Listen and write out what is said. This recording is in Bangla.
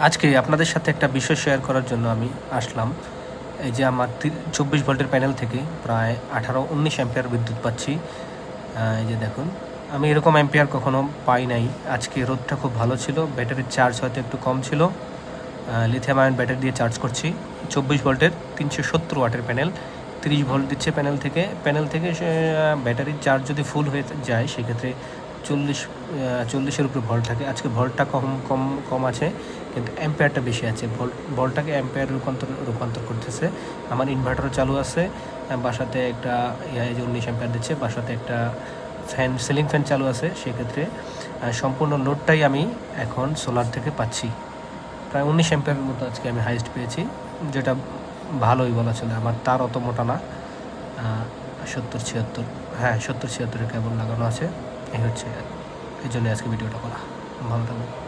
আজকে আপনাদের সাথে একটা বিষয় শেয়ার করার জন্য আমি আসলাম। এই যে আমার 24 ভোল্টের প্যানেল থেকে প্রায় 18-19 অ্যাম্পিয়ার বিদ্যুৎ পাচ্ছি। এই যে দেখুন, আমি এরকম অ্যাম্পিয়ার কখনো পাই নাই। আজকে রোদটা খুব ভালো ছিল, ব্যাটারির চার্জ হয়তো একটু কম ছিল। লিথিয়াম আয়ন ব্যাটারি দিয়ে চার্জ করছি। 24 ভোল্টের 370 ওয়াটের প্যানেল, 30 ভোল্ট দিচ্ছে প্যানেল থেকে ব্যাটারির চার্জ যদি ফুল হয়ে যায় সেক্ষেত্রে 40-এর উপরে ভোল্ট থাকে। আজকে ভোল্টটা কম আছে, কিন্তু অ্যাম্পিয়ারটা বেশি আছে। ভোল্টটাকে অ্যাম্পিয়ার রূপান্তর করতেছে। আমার ইনভার্টারও চালু আছে, বাসাতে একটা 19 অ্যাম্পিয়ার দিচ্ছে, বাসাতে একটা সিলিং ফ্যান চালু আছে। সেক্ষেত্রে সম্পূর্ণ লোডটাই আমি এখন সোলার থেকে পাচ্ছি। প্রায় 19 অ্যাম্পিয়ারের মতো আজকে আমি হাইয়েস্ট পেয়েছি, যেটা ভালোই বলা চলে। আমার তার অত মোটা না, 70-76, হ্যাঁ 70-76 কেবল লাগানো আছে। এই হচ্ছে, এই জন্য আজকে ভিডিওটা করা। ভালো থাকবেন।